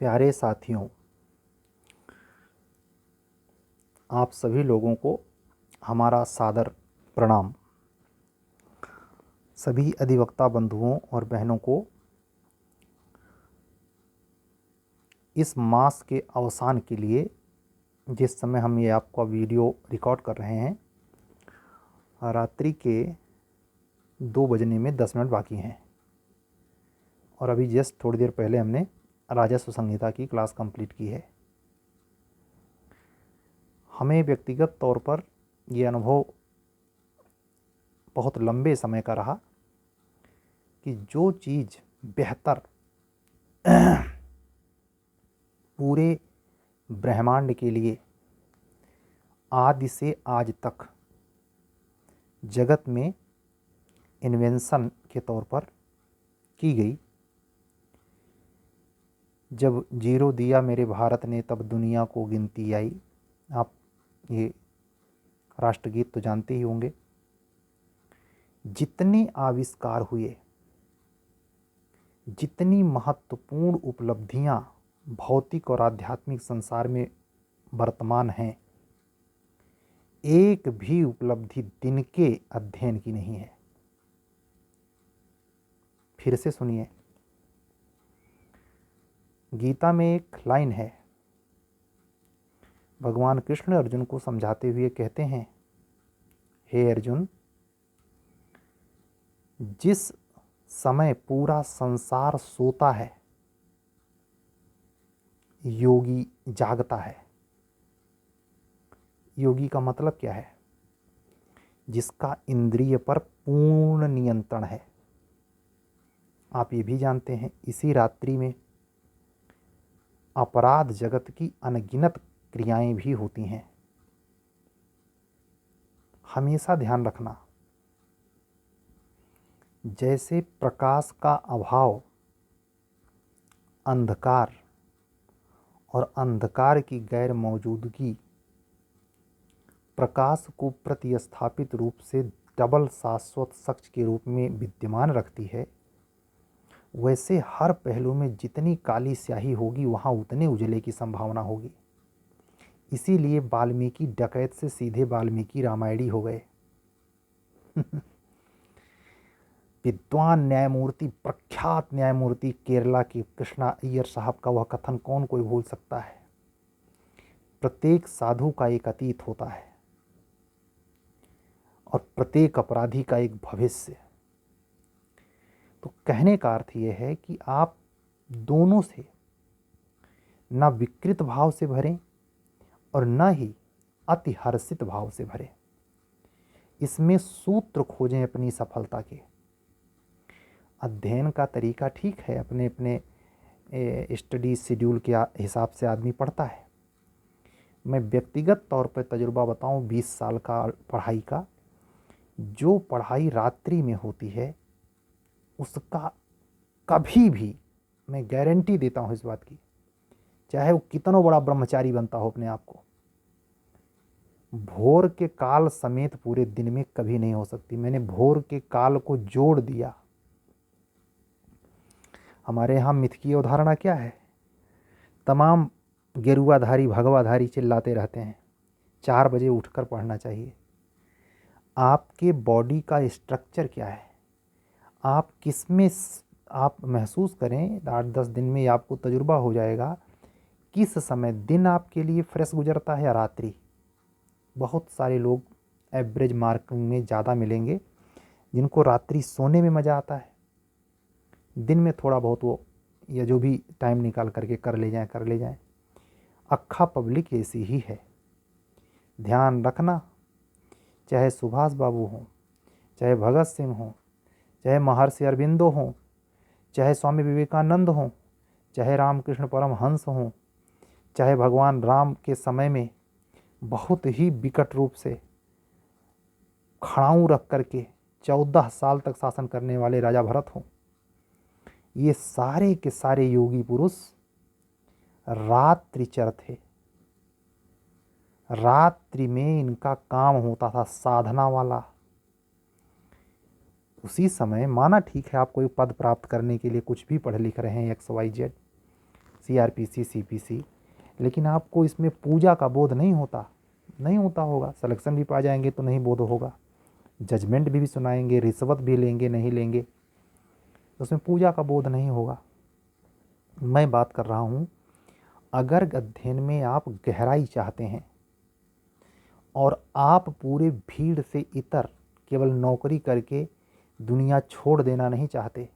प्यारे साथियों, आप सभी लोगों को हमारा सादर प्रणाम। सभी अधिवक्ता बंधुओं और बहनों को इस मास के अवसान के लिए, जिस समय हम ये आपका वीडियो रिकॉर्ड कर रहे हैं, रात्रि के 2 बजने में 10 मिनट बाकी हैं और अभी जस्ट थोड़ी देर पहले हमने राजस्व संहिता की क्लास कंप्लीट की है। हमें व्यक्तिगत तौर पर ये अनुभव बहुत लंबे समय का रहा कि जो चीज़ बेहतर पूरे ब्रह्मांड के लिए आदि से आज तक जगत में इन्वेंशन के तौर पर की गई, जब जीरो दिया मेरे भारत ने तब दुनिया को गिनती आई। आप ये राष्ट्रगीत तो जानते ही होंगे। जितने आविष्कार हुए, जितनी महत्वपूर्ण उपलब्धियां भौतिक और आध्यात्मिक संसार में वर्तमान हैं, एक भी उपलब्धि दिन के अध्ययन की नहीं है। फिर से सुनिए, गीता में एक लाइन है, भगवान कृष्ण अर्जुन को समझाते हुए कहते हैं, हे अर्जुन, जिस समय पूरा संसार सोता है, योगी जागता है। योगी का मतलब क्या है? जिसका इंद्रिय पर पूर्ण नियंत्रण है। आप ये भी जानते हैं, इसी रात्रि में अपराध जगत की अनगिनत क्रियाएं भी होती हैं। हमेशा ध्यान रखना, जैसे प्रकाश का अभाव अंधकार और अंधकार की गैर मौजूदगी प्रकाश को प्रतिस्थापित रूप से डबल शाश्वत सच के रूप में विद्यमान रखती है, वैसे हर पहलू में जितनी काली स्याही होगी वहाँ उतने उजले की संभावना होगी। इसीलिए वाल्मीकि डकैत से सीधे वाल्मीकि रामायणी हो गए। विद्वान न्यायमूर्ति, प्रख्यात न्यायमूर्ति केरला के कृष्णा अय्यर साहब का वह कथन कौन कोई भूल सकता है? प्रत्येक साधु का एक अतीत होता है और प्रत्येक अपराधी का एक भविष्य। तो कहने का अर्थ यह है कि आप दोनों से न विकृत भाव से भरें और न ही अतिहर्षित भाव से भरें। इसमें सूत्र खोजें अपनी सफलता के। अध्ययन का तरीका ठीक है, अपने अपने स्टडी शेड्यूल के हिसाब से आदमी पढ़ता है। मैं व्यक्तिगत तौर पर तजुर्बा बताऊं 20 साल का पढ़ाई का, जो पढ़ाई रात्रि में होती है उसका कभी भी, मैं गारंटी देता हूं इस बात की, चाहे वो कितना बड़ा ब्रह्मचारी बनता हो अपने आप को, भोर के काल समेत पूरे दिन में कभी नहीं हो सकती। मैंने भोर के काल को जोड़ दिया। हमारे यहाँ मिथ की अवधारणा क्या है? तमाम गेरुआधारी भगवाधारी चिल्लाते रहते हैं 4 बजे उठकर पढ़ना चाहिए। आपके बॉडी का स्ट्रक्चर क्या है? आप किसमें, आप महसूस करें, 8-10 दिन में आपको तजुर्बा हो जाएगा किस समय दिन आपके लिए फ्रेश गुजरता है या रात्रि। बहुत सारे लोग एवरेज मार्किंग में ज़्यादा मिलेंगे जिनको रात्रि सोने में मज़ा आता है। दिन में थोड़ा बहुत वो या जो भी टाइम निकाल करके कर ले जाएं। अक्खा पब्लिक ऐसी ही है। ध्यान रखना, चाहे सुभाष बाबू हों, चाहे भगत सिंह हों, चाहे महर्षि अरविंदो हों, चाहे स्वामी विवेकानंद हों, चाहे रामकृष्ण परमहंस हों, चाहे भगवान राम के समय में बहुत ही विकट रूप से खड़ाऊं रख करके 14 साल तक शासन करने वाले राजा भरत हों, ये सारे के सारे योगी पुरुष रात्रिचर थे। रात्रि में इनका काम होता था साधना वाला। उसी समय माना ठीक है आप कोई पद प्राप्त करने के लिए कुछ भी पढ़ लिख रहे हैं XYZ, CRPC CPC, लेकिन आपको इसमें पूजा का बोध नहीं होता होगा। सिलेक्शन भी पा जाएंगे तो नहीं बोध होगा, जजमेंट भी सुनाएंगे, रिश्वत भी लेंगे नहीं लेंगे, उसमें पूजा का बोध नहीं होगा। मैं बात कर रहा हूँ अगर अध्ययन में आप गहराई चाहते हैं और आप पूरे भीड़ से इतर केवल नौकरी करके दुनिया छोड़ देना नहीं चाहते,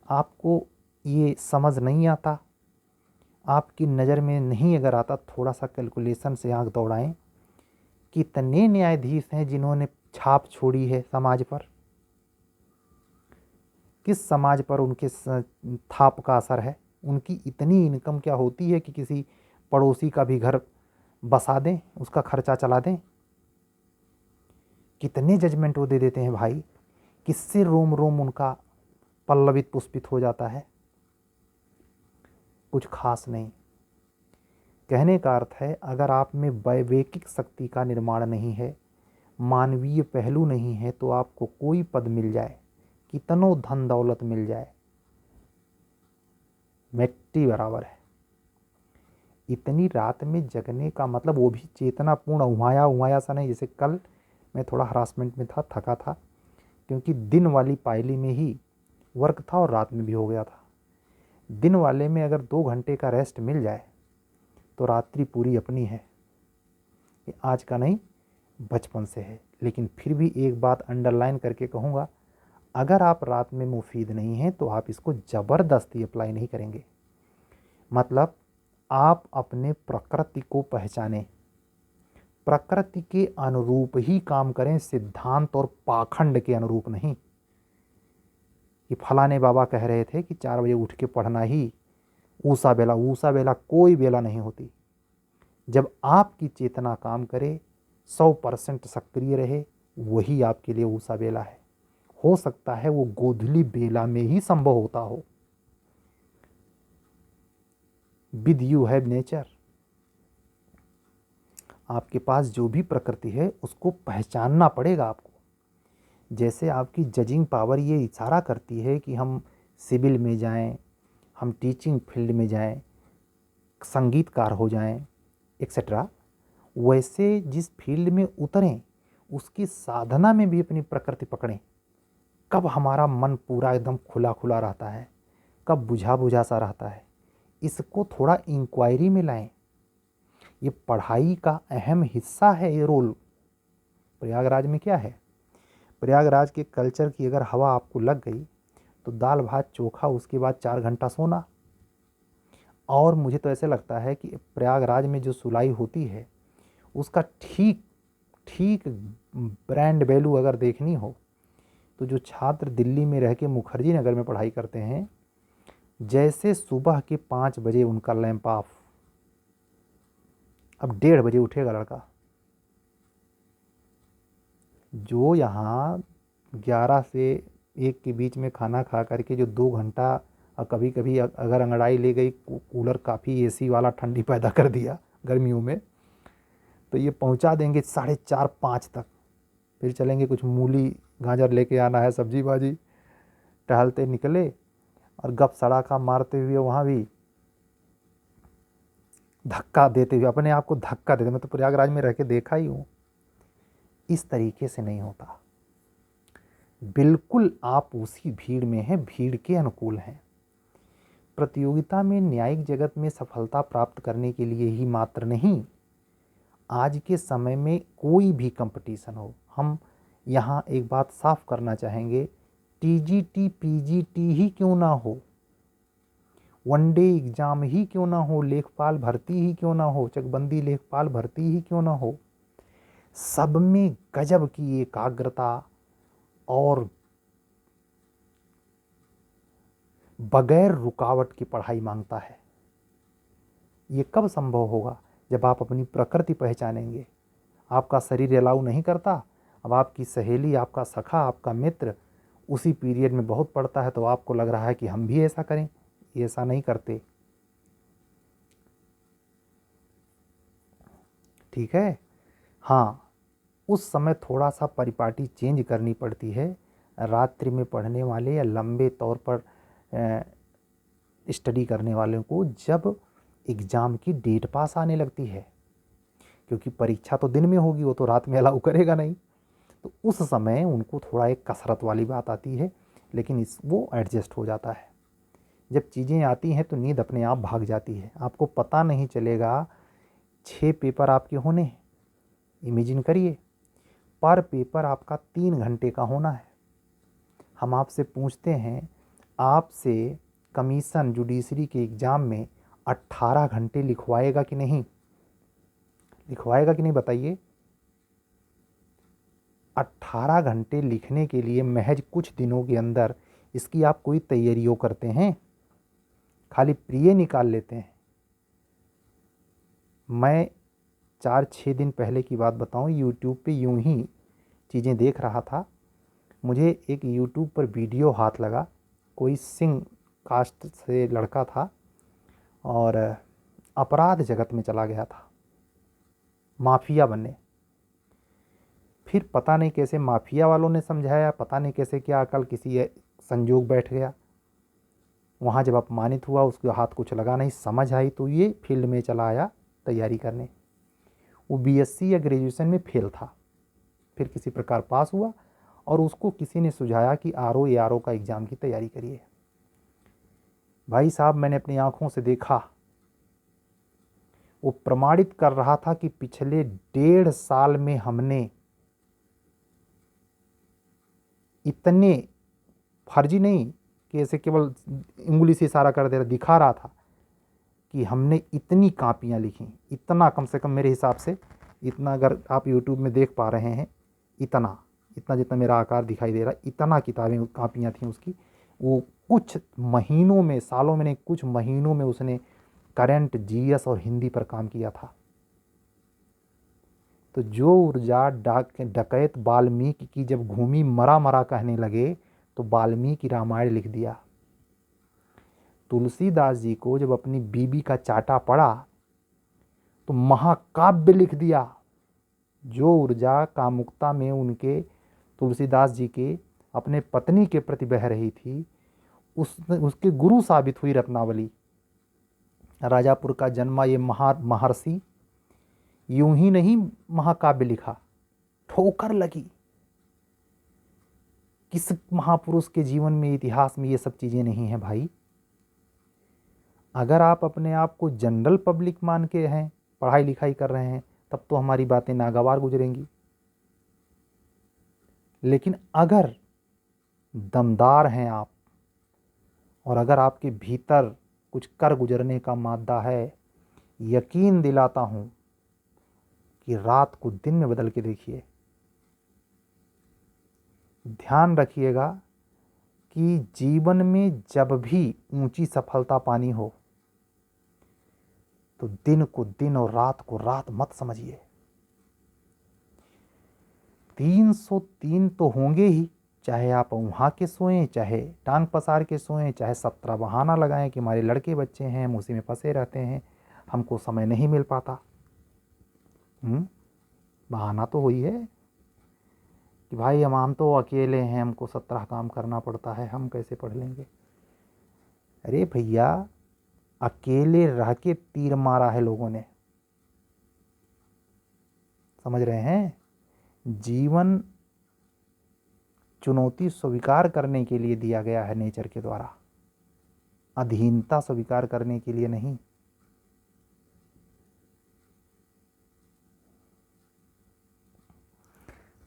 आपको ये समझ नहीं आता, आपकी नज़र में नहीं अगर आता, थोड़ा सा कैलकुलेशन से आंख दौड़ाएं, कितने न्यायाधीश हैं जिन्होंने छाप छोड़ी है समाज पर, किस समाज पर उनके थाप का असर है, उनकी इतनी इनकम क्या होती है कि किसी पड़ोसी का भी घर बसा दें, उसका खर्चा चला दें। कितने जजमेंट वो दे देते हैं भाई, किससे रोम रोम उनका पल्लवित पुष्पित हो जाता है। कुछ खास नहीं। कहने का अर्थ है अगर आप में वैवेकिक शक्ति का निर्माण नहीं है, मानवीय पहलू नहीं है, तो आपको कोई पद मिल जाए, कितनों धन दौलत मिल जाए, मिट्टी बराबर है। इतनी रात में जगने का मतलब वो भी चेतनापूर्ण, उहाया सा नहीं। जैसे कल मैं थोड़ा हरासमेंट में था, थका था, क्योंकि दिन वाली पायली में ही वर्क था और रात में भी हो गया था। दिन वाले में अगर 2 घंटे का रेस्ट मिल जाए तो रात्रि पूरी अपनी है। ये आज का नहीं, बचपन से है। लेकिन फिर भी एक बात अंडरलाइन करके कहूँगा, अगर आप रात में मुफीद नहीं हैं तो आप इसको ज़बरदस्ती अप्लाई नहीं करेंगे। मतलब आप अपने प्रकृति को पहचानें, प्रकृति के अनुरूप ही काम करें, सिद्धांत और पाखंड के अनुरूप नहीं। कि फलाने बाबा कह रहे थे कि 4 बजे उठ के पढ़ना ही ऊषा बेला कोई बेला नहीं होती। जब आपकी चेतना काम करे, 100% सक्रिय रहे, वही आपके लिए ऊषा बेला है। हो सकता है वो गोधूली बेला में ही संभव होता हो। With you have nature. आपके पास जो भी प्रकृति है उसको पहचानना पड़ेगा आपको। जैसे आपकी जजिंग पावर ये इशारा करती है कि हम सिविल में जाएं, हम टीचिंग फील्ड में जाएं, संगीतकार हो जाएं, एक्सेट्रा, वैसे जिस फील्ड में उतरें उसकी साधना में भी अपनी प्रकृति पकड़ें। कब हमारा मन पूरा एकदम खुला खुला रहता है, कब बुझा बुझा सा रहता है, इसको थोड़ा इंक्वायरी में लाएं। ये पढ़ाई का अहम हिस्सा है ये रोल। प्रयागराज में क्या है, प्रयागराज के कल्चर की अगर हवा आपको लग गई तो दाल भात चोखा, उसके बाद 4 घंटा सोना। और मुझे तो ऐसे लगता है कि प्रयागराज में जो सुलाई होती है उसका ठीक ब्रांड वैल्यू अगर देखनी हो तो जो छात्र दिल्ली में रह के मुखर्जी नगर में पढ़ाई करते हैं, जैसे सुबह के 5 बजे उनका लैंप ऑफ, अब 1:30 बजे उठेगा लड़का। जो यहाँ 11 से 1 के बीच में खाना खा करके जो 2 घंटा, और कभी कभी अगर अंगड़ाई ले गई, कूलर काफ़ी एसी वाला ठंडी पैदा कर दिया गर्मियों में, तो ये पहुँचा देंगे 4:30 5 तक। फिर चलेंगे, कुछ मूली गाजर लेके आना है, सब्जी भाजी, टहलते निकले और गप सड़ाका मारते हुए वहाँ भी धक्का देते हुए, अपने आप को धक्का देते। मैं तो प्रयागराज में रह के देखा ही हूँ। इस तरीके से नहीं होता। बिल्कुल आप उसी भीड़ में हैं, भीड़ के अनुकूल हैं। प्रतियोगिता में न्यायिक जगत में सफलता प्राप्त करने के लिए ही मात्र नहीं, आज के समय में कोई भी कंपटीशन हो, हम यहाँ एक बात साफ करना चाहेंगे, TGT PGT ही क्यों ना हो, वनडे एग्जाम ही क्यों ना हो, लेखपाल भर्ती ही क्यों ना हो, चकबंदी लेखपाल भर्ती ही क्यों ना हो, सब में गजब की एकाग्रता और बगैर रुकावट की पढ़ाई मांगता है। ये कब संभव होगा, जब आप अपनी प्रकृति पहचानेंगे। आपका शरीर अलाउ नहीं करता, अब आपकी सहेली, आपका सखा, आपका मित्र उसी पीरियड में बहुत पढ़ता है, तो आपको लग रहा है कि हम भी ऐसा करें। ये ऐसा नहीं करते, ठीक है। हाँ, उस समय थोड़ा सा परिपाटी चेंज करनी पड़ती है। रात्रि में पढ़ने वाले या लंबे तौर पर स्टडी करने वालों को जब एग्ज़ाम की डेट पास आने लगती है, क्योंकि परीक्षा तो दिन में होगी, वो तो रात में अलाउ करेगा नहीं। तो उस समय उनको थोड़ा एक कसरत वाली बात आती है, लेकिन वो एडजस्ट हो जाता है। जब चीज़ें आती हैं तो नींद अपने आप भाग जाती है, आपको पता नहीं चलेगा। 6 पेपर आपके होने हैं, इमेजिन करिए, पर पेपर आपका 3 घंटे का होना है। हम आपसे पूछते हैं, आपसे कमीशन जुडिशरी के एग्ज़ाम में 18 घंटे लिखवाएगा कि नहीं? लिखवाएगा कि नहीं बताइए? 18 घंटे लिखने के लिए महज कुछ दिनों के अंदर इसकी आप कोई तैयारियों करते हैं? खाली प्रिय निकाल लेते हैं। मैं 4-6 दिन पहले की बात बताऊं, यूट्यूब पे यूं ही चीज़ें देख रहा था, मुझे एक यूट्यूब पर वीडियो हाथ लगा। कोई सिंह कास्ट से लड़का था और अपराध जगत में चला गया था, माफिया बनने। फिर पता नहीं कैसे माफिया वालों ने समझाया, पता नहीं कैसे क्या अकल किसी संजोग बैठ गया, वहाँ जब अपमानित हुआ, उसके हाथ कुछ लगा नहीं, समझ आई तो ये फील्ड में चला आया तैयारी करने। वो बीएससी या ग्रेजुएशन में फेल था, फिर किसी प्रकार पास हुआ और उसको किसी ने सुझाया कि आरओ एआरओ का एग्ज़ाम की तैयारी करिए। भाई साहब, मैंने अपनी आंखों से देखा, वो प्रमाणित कर रहा था कि पिछले 1.5 साल में हमने इतने, फर्जी नहीं कि ऐसे केवल उंगली से इशारा कर दे रहा, दिखा रहा था कि हमने इतनी कापियाँ लिखी, इतना, कम से कम मेरे हिसाब से इतना, अगर आप यूट्यूब में देख पा रहे हैं, इतना इतना जितना मेरा आकार दिखाई दे रहा है, इतना किताबें कापियाँ थीं उसकी। वो कुछ महीनों में, सालों में नहीं, कुछ महीनों में उसने करंट, जीएस और हिंदी पर काम किया था। तो जो ऊर्जा डकैत वाल्मीकि की जब घूमी मरा मरा कहने लगे, तो वाल्मीकि रामायण लिख दिया। तुलसीदास जी को जब अपनी बीबी का चाटा पड़ा तो महाकाव्य लिख दिया। जो ऊर्जा कामुकता में उनके तुलसीदास जी के अपने पत्नी के प्रति बह रही थी, उसके गुरु साबित हुई रत्नावली। राजापुर का जन्मा ये महर्षि यूं ही नहीं महाकाव्य लिखा, ठोकर लगी। किस महापुरुष के जीवन में, इतिहास में ये सब चीजें नहीं हैं भाई? अगर आप अपने आप को जनरल पब्लिक मान के हैं, पढ़ाई लिखाई कर रहे हैं, तब तो हमारी बातें नागवार गुजरेंगी। लेकिन अगर दमदार हैं आप, और अगर आपके भीतर कुछ कर गुजरने का मादा है, यकीन दिलाता हूं कि रात को दिन में बदल के देखिए। ध्यान रखिएगा कि जीवन में जब भी ऊंची सफलता पानी हो, तो दिन को दिन और रात को रात मत समझिए। 303 तो होंगे ही, चाहे आप वहाँ के सोएं, चाहे टांग पसार के सोएं, चाहे 17 बहाना लगाएं कि हमारे लड़के बच्चे हैं, हम उसी में फंसे रहते हैं, हमको समय नहीं मिल पाता। बहाना तो वही है कि भाई हम तो अकेले हैं, हमको 17 काम करना पड़ता है, हम कैसे पढ़ लेंगे। अरे भैया, अकेले रह के तीर मारा है लोगों ने, समझ रहे हैं? जीवन चुनौती स्वीकार करने के लिए दिया गया है नेचर के द्वारा, अधीनता स्वीकार करने के लिए नहीं।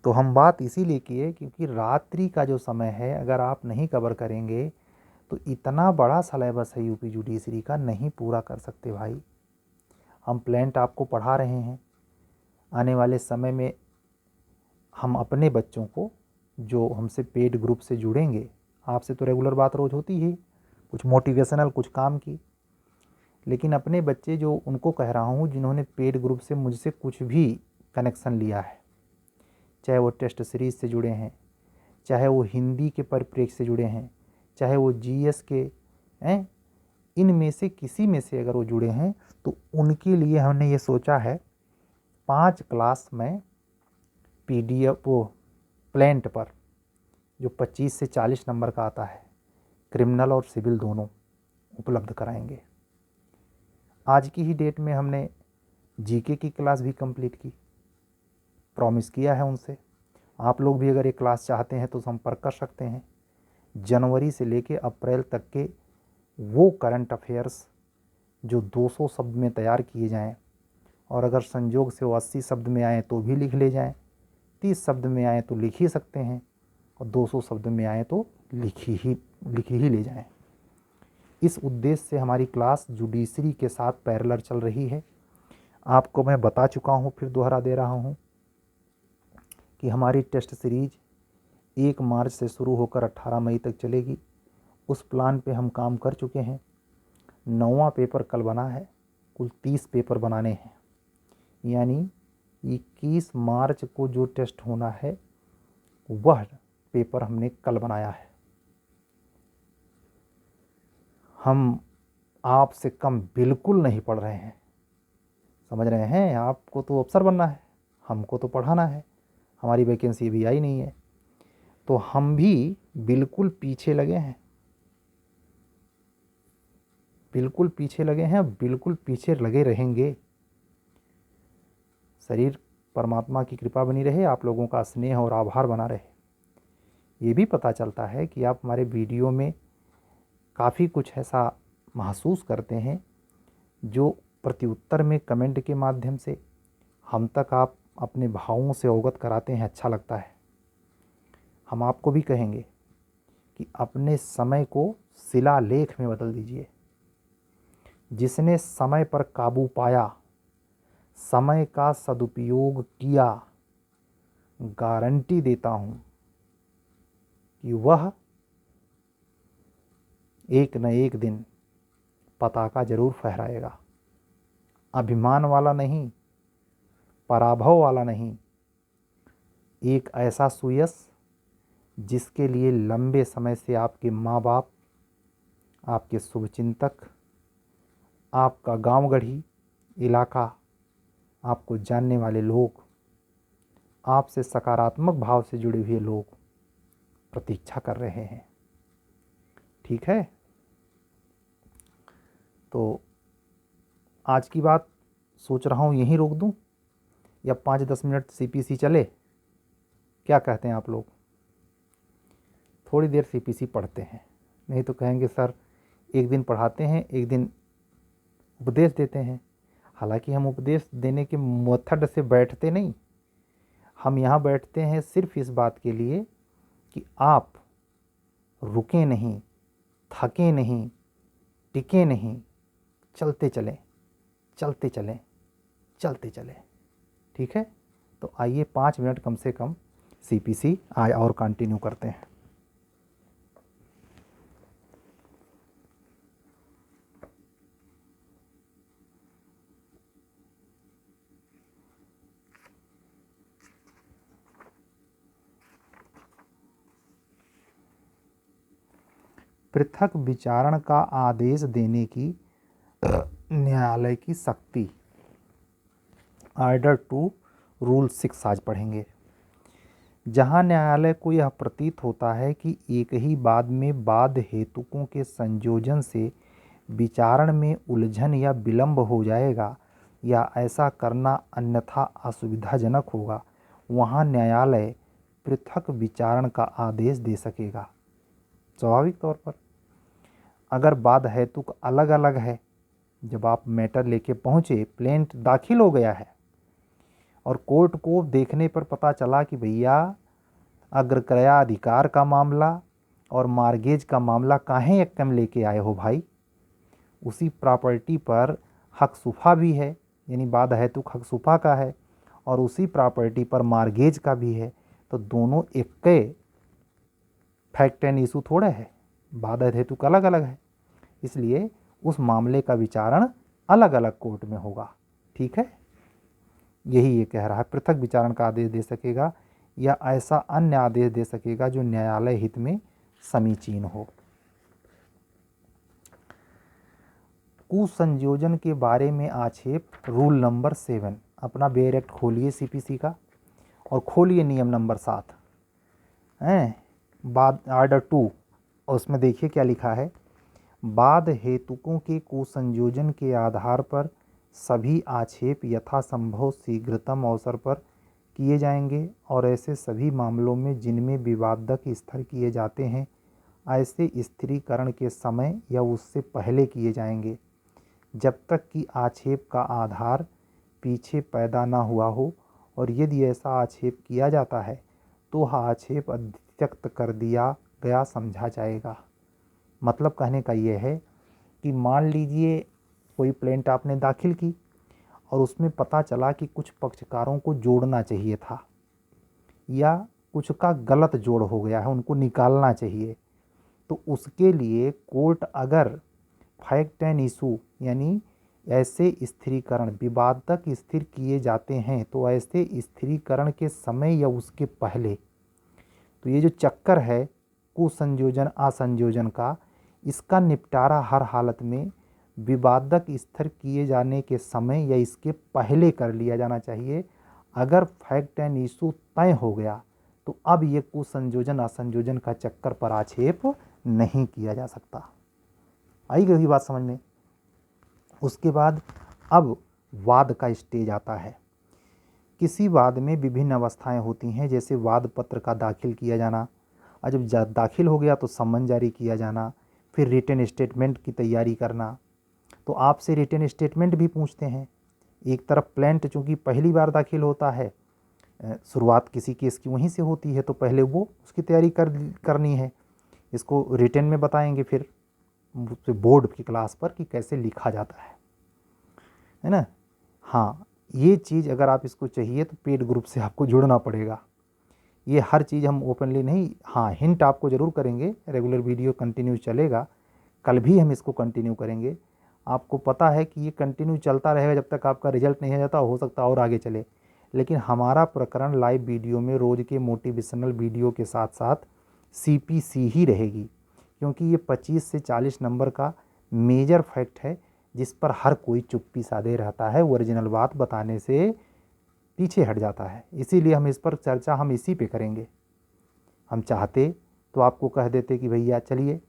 तो हम बात इसीलिए किए क्योंकि रात्रि का जो समय है, अगर आप नहीं कवर करेंगे तो इतना बड़ा सिलेबस है यूपी जुडिशरी का, नहीं पूरा कर सकते भाई। हम प्लान्ट आपको पढ़ा रहे हैं, आने वाले समय में हम अपने बच्चों को, जो हमसे पेड ग्रुप से जुड़ेंगे, आपसे तो रेगुलर बात रोज़ होती ही, कुछ मोटिवेशनल, कुछ काम की, लेकिन अपने बच्चे जो, उनको कह रहा हूँ जिन्होंने पेड ग्रुप से मुझसे कुछ भी कनेक्शन लिया है, चाहे वो टेस्ट सीरीज से जुड़े हैं, चाहे वो हिंदी के परिप्रेक्ष्य से जुड़े हैं, चाहे वो जीएस के हैं, इनमें से किसी में से अगर वो जुड़े हैं, तो उनके लिए हमने ये सोचा है 5 क्लास में पीडीएफ, वो प्लेंट पर जो 25 से 40 नंबर का आता है, क्रिमिनल और सिविल दोनों, उपलब्ध कराएंगे। आज की ही डेट में हमने जीके की क्लास भी कंप्लीट की, प्रॉमिस किया है उनसे। आप लोग भी अगर ये क्लास चाहते हैं तो संपर्क कर सकते हैं। जनवरी से लेके अप्रैल तक के वो करंट अफेयर्स जो 200 शब्द में तैयार किए जाएं, और अगर संजोग से वो 80 शब्द में आए तो भी लिख ले जाएं, 30 शब्द में आए तो लिख ही सकते हैं, और 200 शब्द में आए तो लिख ही ले जाएं। इस उद्देश्य से हमारी क्लास जुडिशरी के साथ पैरेलल चल रही है। आपको मैं बता चुका हूँ, फिर दोहरा दे रहा हूँ कि हमारी टेस्ट सीरीज 1 मार्च से शुरू होकर 18 मई तक चलेगी। उस प्लान पे हम काम कर चुके हैं। 9वां पेपर कल बना है, कुल 30 पेपर बनाने हैं, यानी 21 मार्च को जो टेस्ट होना है वह पेपर हमने कल बनाया है। हम आपसे कम बिल्कुल नहीं पढ़ रहे हैं, समझ रहे हैं? आपको तो अफसर बनना है, हमको तो पढ़ाना है। हमारी वैकेंसी भी आई नहीं है, तो हम भी बिल्कुल पीछे लगे हैं, बिल्कुल पीछे लगे हैं, बिल्कुल पीछे लगे रहेंगे। शरीर परमात्मा की कृपा बनी रहे, आप लोगों का स्नेह और आभार बना रहे। ये भी पता चलता है कि आप हमारे वीडियो में काफ़ी कुछ ऐसा महसूस करते हैं जो प्रत्युत्तर में कमेंट के माध्यम से हम तक आप अपने भावों से अवगत कराते हैं। अच्छा लगता है। हम आपको भी कहेंगे कि अपने समय को शिलालेख में बदल दीजिए। जिसने समय पर काबू पाया, समय का सदुपयोग किया, गारंटी देता हूँ कि वह एक न एक दिन पताका जरूर फहराएगा। अभिमान वाला नहीं, पराभव वाला नहीं, एक ऐसा सुयश जिसके लिए लंबे समय से आपके माँ बाप, आपके शुभचिंतक, आपका गांव गढ़ी इलाका, आपको जानने वाले लोग, आपसे सकारात्मक भाव से जुड़े हुए लोग प्रतीक्षा कर रहे हैं। ठीक है, तो आज की बात सोच रहा हूँ यहीं रोक दूँ या 5-10 मिनट सीपीसी चले? क्या कहते हैं आप लोग? थोड़ी देर सीपीसी पढ़ते हैं, नहीं तो कहेंगे सर एक दिन पढ़ाते हैं, एक दिन उपदेश देते हैं। हालांकि हम उपदेश देने के मेथड से बैठते नहीं, हम यहाँ बैठते हैं सिर्फ इस बात के लिए कि आप रुकें नहीं, थकें नहीं, टिके नहीं, चलते चलें, चलते चलें, चलते चलें। ठीक है, तो आइए 5 मिनट कम से कम सीपीसी आए और कंटिन्यू करते हैं। पृथक विचारण का आदेश देने की न्यायालय की शक्ति। ऑर्डर 2 रूल 6 आज पढ़ेंगे। जहां न्यायालय को यह प्रतीत होता है कि एक ही बाद में बाद हेतुकों के संयोजन से विचारण में उलझन या विलंब हो जाएगा या ऐसा करना अन्यथा असुविधाजनक होगा, वहां न्यायालय पृथक विचारण का आदेश दे सकेगा। स्वाभाविक तौर पर अगर बाद हेतुक अलग अलग है, जब आप मैटर लेके पहुँचे, प्लेंट दाखिल हो गया है और कोर्ट को देखने पर पता चला कि भैया अग्रक्रयाधिकार का मामला और मार्गेज का मामला काहे एक्कम लेके आए हो भाई, उसी प्रॉपर्टी पर हक सुफा भी है, यानी बाद हेतुक हक सुफा का है, और उसी प्रॉपर्टी पर मार्गेज का भी है, तो दोनों एक फैक्ट एंड इशू थोड़े है, बाद हेतुक अलग अलग है, इसलिए उस मामले का विचारण अलग अलग कोर्ट में होगा। ठीक है, यही ये कह रहा है, पृथक विचारण का आदेश दे सकेगा या ऐसा अन्य आदेश दे सकेगा जो न्यायालय हित में समीचीन हो। कुसंयोजन के बारे में आक्षेप, रूल नंबर 7। अपना बेयर एक्ट खोलिए सीपीसी का और खोलिए नियम नंबर 7 हैं, बाद ऑर्डर 2, और उसमें देखिए क्या लिखा है। बाद हेतुकों के कुसंयोजन के आधार पर सभी आक्षेप यथासंभव शीघ्रतम अवसर पर किए जाएंगे और ऐसे सभी मामलों में जिनमें विवादक स्थिर किए जाते हैं ऐसे स्थिरीकरण के समय या उससे पहले किए जाएंगे, जब तक कि आक्षेप का आधार पीछे पैदा न हुआ हो, और यदि ऐसा आक्षेप किया जाता है तो आक्षेप अत्यक्त कर दिया गया समझा जाएगा। मतलब कहने का ये है कि मान लीजिए कोई प्लेंट आपने दाखिल की और उसमें पता चला कि कुछ पक्षकारों को जोड़ना चाहिए था या कुछ का गलत जोड़ हो गया है, उनको निकालना चाहिए, तो उसके लिए कोर्ट अगर फैक्ट एंड इशू यानी ऐसे स्थिरीकरण विवादक स्थिर किए जाते हैं तो ऐसे स्थिरीकरण के समय या उसके पहले, तो ये जो चक्कर है कुसंयोजन असंयोजन का, इसका निपटारा हर हालत में विवादक स्थिर किए जाने के समय या इसके पहले कर लिया जाना चाहिए। अगर फैक्ट एंड इशू तय हो गया तो अब ये कुसंयोजन असंयोजन का चक्कर पर आक्षेप नहीं किया जा सकता। आई गई बात समझ में। उसके बाद अब वाद का स्टेज आता है। किसी वाद में विभिन्न अवस्थाएं होती हैं, जैसे वाद पत्र का दाखिल किया जाना, और जब दाखिल हो गया तो सम्मन जारी किया जाना, फिर रिटन स्टेटमेंट की तैयारी करना। तो आपसे रिटन स्टेटमेंट भी पूछते हैं। एक तरफ प्लेंट चूँकि पहली बार दाखिल होता है, शुरुआत किसी केस की वहीं से होती है, तो पहले वो उसकी तैयारी करनी है। इसको रिटन में बताएंगे फिर बोर्ड की क्लास पर कि कैसे लिखा जाता है ना। हाँ, ये चीज़ अगर आप इसको चाहिए तो पेड ग्रुप से आपको जुड़ना पड़ेगा। ये हर चीज़ हम ओपनली नहीं, हाँ हिंट आपको ज़रूर करेंगे। रेगुलर वीडियो कंटिन्यू चलेगा, कल भी हम इसको कंटिन्यू करेंगे। आपको पता है कि ये कंटिन्यू चलता रहेगा जब तक आपका रिजल्ट नहीं आ जाता, हो सकता और आगे चले। लेकिन हमारा प्रकरण लाइव वीडियो में रोज़ के मोटिवेशनल वीडियो के साथ साथ CPC ही रहेगी, क्योंकि ये 25 से 40 नंबर का मेजर फैक्ट है जिस पर हर कोई चुप्पी साधे रहता है, ओरिजिनल बात बताने से पीछे हट जाता है। इसीलिए हम इस पर चर्चा हम इसी पे करेंगे। हम चाहते तो आपको कह देते कि भैया चलिए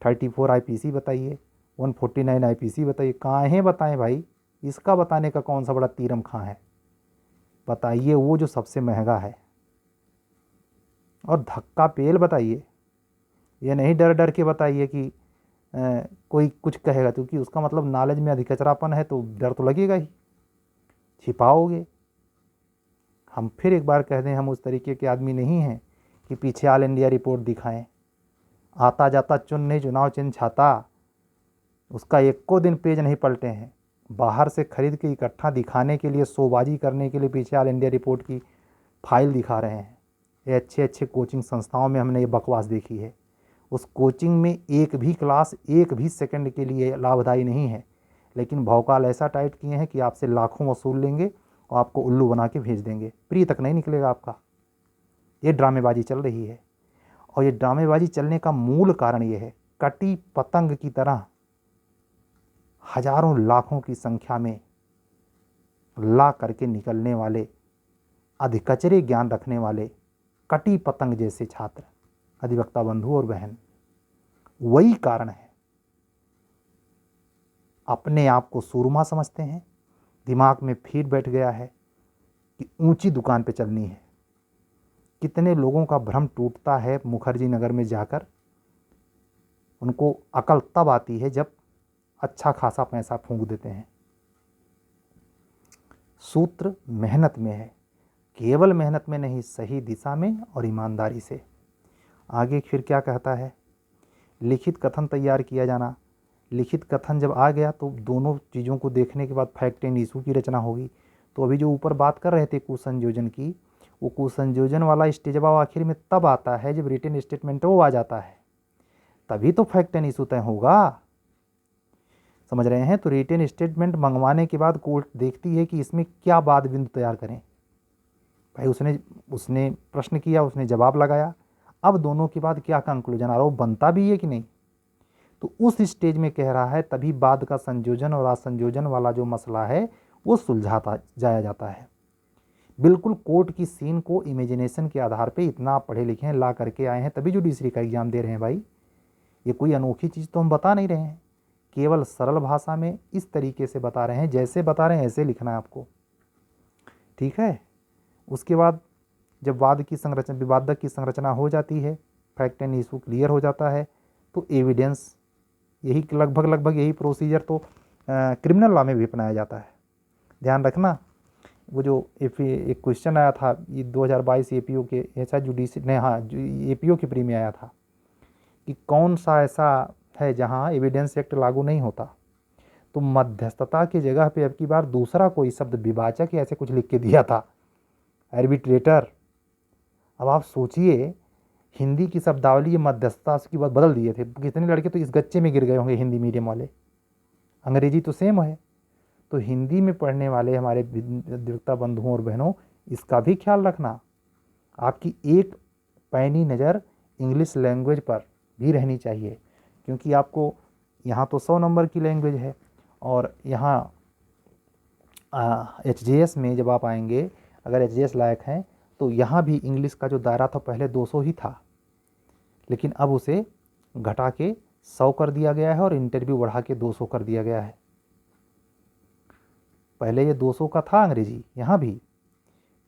34 IPC बताइए, 149 IPC बताइए, काहे बताएं भाई, इसका बताने का कौन सा बड़ा तीरम खां है। बताइए वो जो सबसे महंगा है, और धक्का पेल बताइए। ये नहीं डर डर के बताइए कि कोई कुछ कहेगा, क्योंकि उसका मतलब नॉलेज में अधिकचरापन है, तो डर तो लगेगा ही, छिपाओगे। हम फिर एक बार कह दें, हम उस तरीके के आदमी नहीं हैं कि पीछे ऑल इंडिया रिपोर्ट दिखाएं। आता जाता चुन चुनाव चिन्ह छाता, उसका एको दिन पेज नहीं पलटे हैं। बाहर से खरीद के इकट्ठा दिखाने के लिए, शोबाजी करने के लिए पीछे ऑल इंडिया रिपोर्ट की फाइल दिखा रहे हैं। ये अच्छे अच्छे कोचिंग संस्थाओं में हमने ये बकवास देखी है। उस कोचिंग में एक भी क्लास एक भी सेकंड के लिए लाभदायी नहीं है, लेकिन भौकाल ऐसा टाइट किए हैं कि आपसे लाखों वसूल लेंगे और आपको उल्लू बना के भेज देंगे, प्री तक नहीं निकलेगा आपका। ये ड्रामेबाजी चल रही है, और ये ड्रामेबाजी चलने का मूल कारण ये है, कटी पतंग की तरह हजारों लाखों की संख्या में ला करके निकलने वाले अधिकचरे ज्ञान रखने वाले कटी पतंग जैसे छात्र, अधिवक्ता बंधु और बहन, वही कारण है। अपने आप को सूरमा समझते हैं, दिमाग में फिर बैठ गया है कि ऊंची दुकान पे चलनी है। कितने लोगों का भ्रम टूटता है मुखर्जी नगर में जाकर। उनको अकल तब आती है जब अच्छा खासा पैसा फूंक देते हैं। सूत्र मेहनत में है, केवल मेहनत में नहीं, सही दिशा में और ईमानदारी से। आगे फिर क्या कहता है, लिखित कथन तैयार किया जाना। लिखित कथन जब आ गया तो दोनों चीज़ों को देखने के बाद फैक्ट एंड इशू की रचना होगी। तो अभी जो ऊपर बात कर रहे थे कुसंयोजन की, वो कुसंयोजन वाला स्टेजवा आखिर में तब आता है जब रिटन स्टेटमेंट वो आ जाता है, तभी तो फैक्ट एंड इशू तय होगा। समझ रहे हैं। तो रिटन स्टेटमेंट मंगवाने के बाद कोर्ट देखती है कि इसमें क्या वाद बिंदु तैयार करें। भाई उसने प्रश्न किया, उसने जवाब लगाया, अब दोनों के बाद क्या कंक्लूजन आ रहा है, वो बनता भी है कि नहीं। तो उस स्टेज में कह रहा है तभी बाद का संयोजन और असंयोजन वाला जो मसला है वो सुलझाता जाया जाता है। बिल्कुल कोर्ट की सीन को इमेजिनेशन के आधार पे, इतना आप पढ़े लिखे हैं, ला करके आए हैं, तभी जुडिशरी का एग्जाम दे रहे हैं भाई। ये कोई अनोखी चीज़ तो हम बता नहीं रहे हैं, केवल सरल भाषा में इस तरीके से बता रहे हैं, जैसे बता रहे हैं ऐसे लिखना है आपको, ठीक है। उसके बाद जब विवादक की संरचना हो जाती है, फैक्ट एंड इशू क्लियर हो जाता है, तो एविडेंस, यही लगभग यही प्रोसीजर तो क्रिमिनल लॉ में भी अपनाया जाता है। ध्यान रखना, वो जो एक क्वेश्चन आया था ये 2022 एपीओ के ऐसा जुडिशरी ने, हाँ एपीओ की प्री में आया था कि कौन सा ऐसा है जहाँ एविडेंस एक्ट लागू नहीं होता, तो मध्यस्थता की जगह पे अब की बार दूसरा कोई शब्द विवाचक या ऐसे कुछ लिख के दिया था, आर्बिट्रेटर। अब आप सोचिए, हिंदी की शब्दावली मध्यस्थता की बात बदल दिए थे, कितने लड़के तो इस गच्चे में गिर गए होंगे हिंदी मीडियम वाले। अंग्रेजी तो सेम है, तो हिंदी में पढ़ने वाले हमारे अधिवक्ता बंधुओं और बहनों, इसका भी ख्याल रखना, आपकी एक पैनी नज़र इंग्लिश लैंग्वेज पर भी रहनी चाहिए, क्योंकि आपको यहाँ तो 100 नंबर की लैंग्वेज है, और यहाँ HJS में जब आप आएंगे, अगर HJS लायक हैं, तो यहाँ भी इंग्लिश का जो दायरा था पहले 200 ही था, लेकिन अब उसे घटा के 100 कर दिया गया है और इंटरव्यू बढ़ा के 200 कर दिया गया है। पहले ये 200 का था अंग्रेजी, यहाँ भी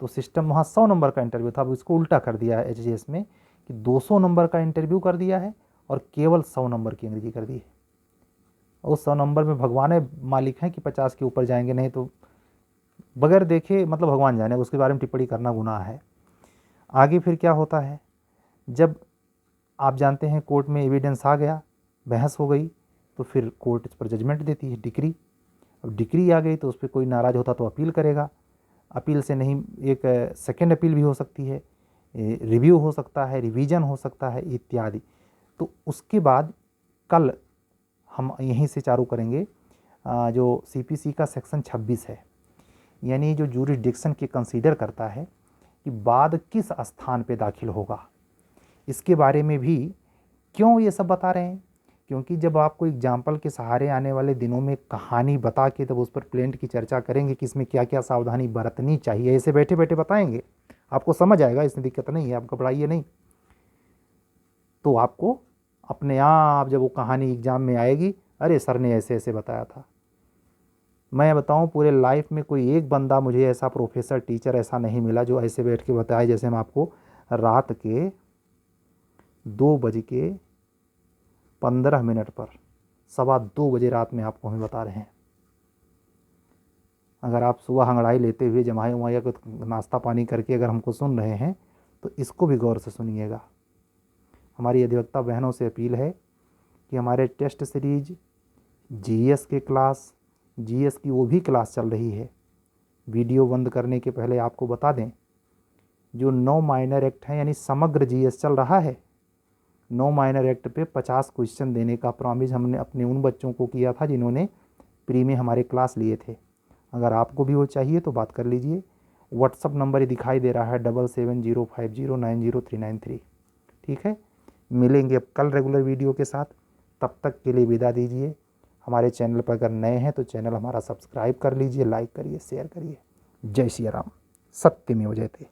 तो सिस्टम वहाँ 100 नंबर का इंटरव्यू था, अब इसको उल्टा कर दिया है HJS में कि 200 नंबर का इंटरव्यू कर दिया है और केवल 100 नंबर की अंग्रेजी कर दी है। उस 100 नंबर में भगवान मालिक हैं कि 50 के ऊपर जाएंगे, नहीं तो बगैर देखे मतलब भगवान जाने, उसके बारे में टिप्पणी करना गुनाह है। आगे फिर क्या होता है, जब आप जानते हैं कोर्ट में एविडेंस आ गया, बहस हो गई, तो फिर कोर्ट इस पर जजमेंट देती है, डिक्री। अब डिक्री आ गई तो उस पर कोई नाराज़ होता तो अपील करेगा, अपील से नहीं एक सेकेंड अपील भी हो सकती है, रिव्यू हो सकता है, रिवीजन हो सकता है इत्यादि। तो उसके बाद कल हम यहीं से चालू करेंगे जो CPC का सेक्शन 26 है, यानी जो जूरिसडिक्शन के कंसीडर करता है कि बाद किस स्थान पे दाखिल होगा, इसके बारे में भी क्यों ये सब बता रहे हैं, क्योंकि जब आपको एग्जाम्पल के सहारे आने वाले दिनों में कहानी बता के तब उस पर प्लेंट की चर्चा करेंगे कि इसमें क्या क्या सावधानी बरतनी चाहिए, ऐसे बैठे बैठे बताएंगे, आपको समझ आएगा, इसमें दिक्कत नहीं है, आप घबराइए नहीं। तो आपको अपने आप जब वो कहानी एग्जाम में आएगी, अरे सर ने ऐसे ऐसे बताया था। मैं बताऊं, पूरे लाइफ में कोई एक बंदा मुझे ऐसा प्रोफेसर टीचर ऐसा नहीं मिला जो ऐसे बैठ के बताए जैसे हम आपको रात के 2:15 पर 2:15 बजे रात में आपको हमें बता रहे हैं। अगर आप सुबह हंगड़ाई लेते हुए जमाई उमाइया को नाश्ता पानी करके अगर हमको सुन रहे हैं तो इसको भी गौर से सुनिएगा। हमारी अधिवक्ता बहनों से अपील है कि हमारे टेस्ट सीरीज GS के क्लास, GS की वो भी क्लास चल रही है, वीडियो बंद करने के पहले आपको बता दें, जो 9 माइनर एक्ट है यानी समग्र GS चल रहा है, 9 माइनर एक्ट पे 50 क्वेश्चन देने का प्रॉमिस हमने अपने उन बच्चों को किया था जिन्होंने प्री में हमारे क्लास लिए थे। अगर आपको भी वो चाहिए तो बात कर लीजिए, व्हाट्सअप नंबर ही दिखाई दे रहा है 7705090393। ठीक है, मिलेंगे अब कल रेगुलर वीडियो के साथ, तब तक के लिए विदा दीजिए। हमारे चैनल पर अगर नए हैं तो चैनल हमारा सब्सक्राइब कर लीजिए, लाइक करिए, शेयर करिए। जय श्री राम, सत्यमेव जयते।